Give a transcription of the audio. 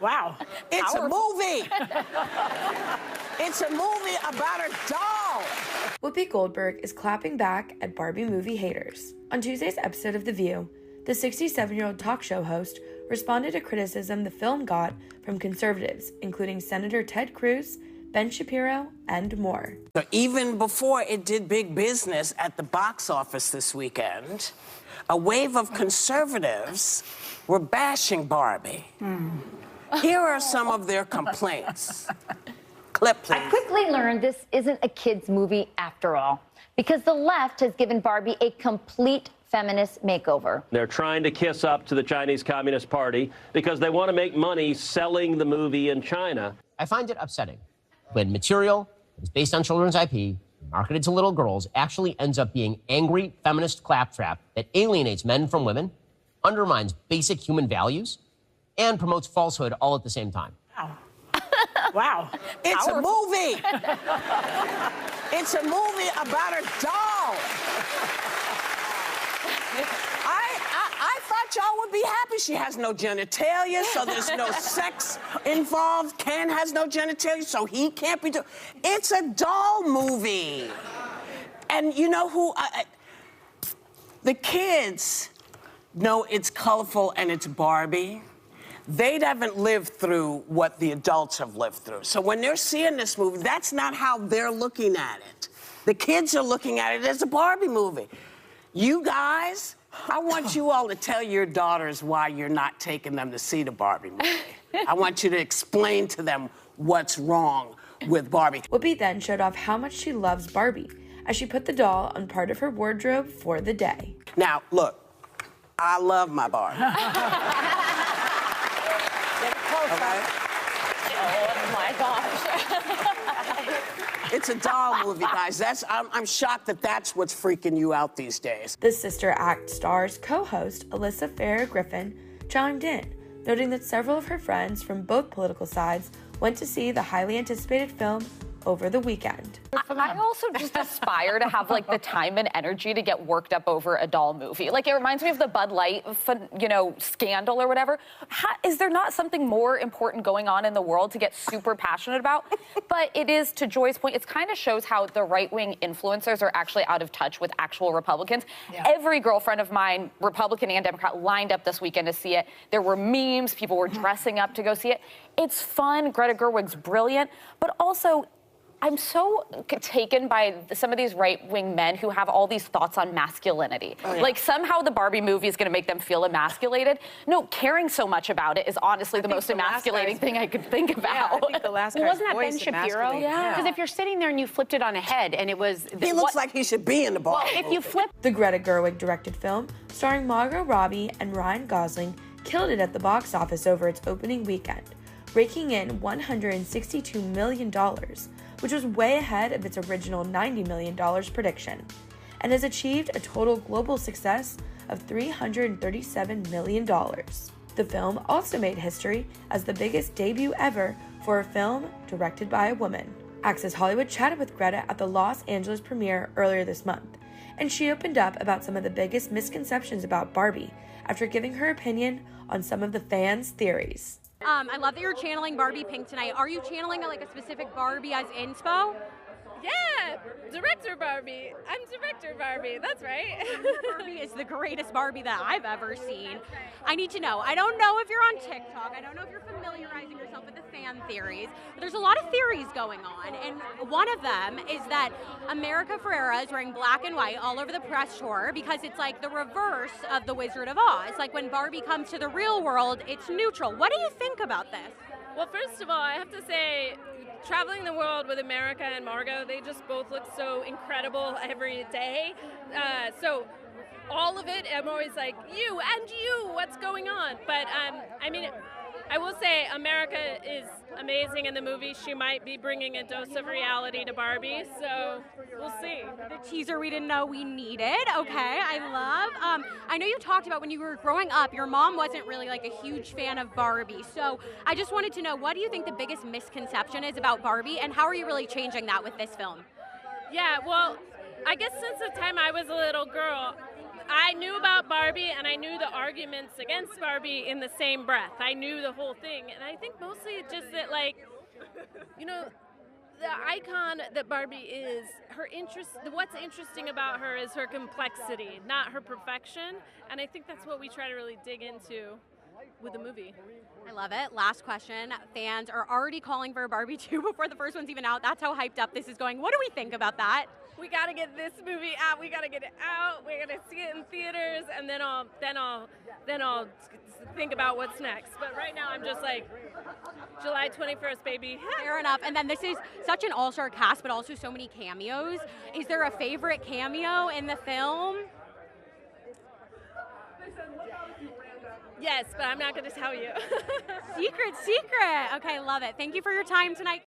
Wow. It's a movie. It's a movie about a doll. Whoopi Goldberg is clapping back at Barbie movie haters. On Tuesday's episode of The View, the 67-year-old talk show host responded to criticism the film got from conservatives, including Senator Ted Cruz, Ben Shapiro, and more. So even before it did big business at the box office this weekend, a wave of conservatives were bashing Barbie. Here are some of their complaints. Clip, please. I quickly learned this isn't a kid's movie after all, because the left has given Barbie a complete feminist makeover. They're trying to kiss up to the Chinese Communist Party because they want to make money selling the movie in China. I find it upsetting when material that is based on children's IP, marketed to little girls, actually ends up being angry feminist claptrap that alienates men from women, undermines basic human values, and promotes falsehood all at the same time. Wow. Wow. It's a movie. It's a movie about a doll. I thought y'all would be happy. She has no genitalia, so there's no sex involved. Ken has no genitalia, so he can't be doing. It's a doll movie. And you know who? The kids know it's colorful and it's Barbie. They haven't lived through what the adults have lived through. So when they're seeing this movie, that's not how they're looking at it. The kids are looking at it as a Barbie movie. You guys, I want you all to tell your daughters why you're not taking them to see the Barbie movie. I want you to explain to them what's wrong with Barbie. Whoopi then showed off how much she loves Barbie as she put the doll on part of her wardrobe for the day. Now, look, I love my Barbie. Okay. Oh my gosh. It's a doll movie, guys. I'm shocked that that's what's freaking you out these days. The Sister Act star's co-host, Alyssa Farah Griffin, chimed in, noting that several of her friends from both political sides went to see the highly anticipated film over the weekend. I also just aspire to have like the time and energy to get worked up over a doll movie. Like it reminds me of the Bud Light, scandal or whatever. Is there not something more important going on in the world to get super passionate about? But it is, to Joy's point, it kind of shows how the right-wing influencers are actually out of touch with actual Republicans. Yeah. Every girlfriend of mine, Republican and Democrat, lined up this weekend to see it. There were memes, people were dressing up to go see it. It's fun, Greta Gerwig's brilliant, but also I'm so taken by some of these right-wing men who have all these thoughts on masculinity. Oh, yeah. Like somehow the Barbie movie is going to make them feel emasculated. No, caring so much about it is honestly the most emasculating thing I could think about. Yeah, I think the last guy's wasn't that voice Ben Shapiro? Yeah. Because if you're sitting there and you flipped it on a head and it was... He looks like he should be in the Barbie movie. If you flip... The Greta Gerwig-directed film, starring Margot, Robbie, and Ryan Gosling, killed it at the box office over its opening weekend, raking in $162 million, which was way ahead of its original $90 million prediction, and has achieved a total global success of $337 million. The film also made history as the biggest debut ever for a film directed by a woman. Access Hollywood chatted with Greta at the Los Angeles premiere earlier this month, and she opened up about some of the biggest misconceptions about Barbie after giving her opinion on some of the fans' theories. I love that you're channeling Barbie Pink tonight. Are you channeling a specific Barbie as inspo? Yeah, director Barbie. I'm director Barbie, that's right. Barbie is the greatest Barbie that I've ever seen. I need to know. I don't know if you're on TikTok. I don't know if you're familiarizing yourself with the fan theories. But there's a lot of theories going on. And one of them is that America Ferrera is wearing black and white all over the press tour because it's like the reverse of the Wizard of Oz. Like when Barbie comes to the real world, it's neutral. What do you think about this? Well, first of all, I have to say, traveling the world with America and Margot, they just both look so incredible every day. So all of it, I'm always like, you, what's going on? But I will say America is amazing in the movie. She might be bringing a dose of reality to Barbie, so we'll see. The teaser we didn't know we needed. Okay, I love. I know you talked about when you were growing up, your mom wasn't really like a huge fan of Barbie. So I just wanted to know, what do you think the biggest misconception is about Barbie, and how are you really changing that with this film? Yeah, well, I guess since the time I was a little girl, I knew about Barbie and I knew the arguments against Barbie in the same breath. I knew the whole thing. And I think mostly just that, like, you know, the icon that Barbie is, her interest, what's interesting about her is her complexity, not her perfection. And I think that's what we try to really dig into with the movie. I love it. Last question. Fans are already calling for a Barbie 2 before the first one's even out. That's how hyped up this is going. What do we think about that? We gotta get this movie out. We gotta get it out. We're gonna see it in theaters, and then I'll think about what's next. But right now, I'm just like, July 21st, baby. Fair enough. And then this is such an all-star cast, but also so many cameos. Is there a favorite cameo in the film? Yes, but I'm not gonna tell you. Secret. Okay, love it. Thank you for your time tonight.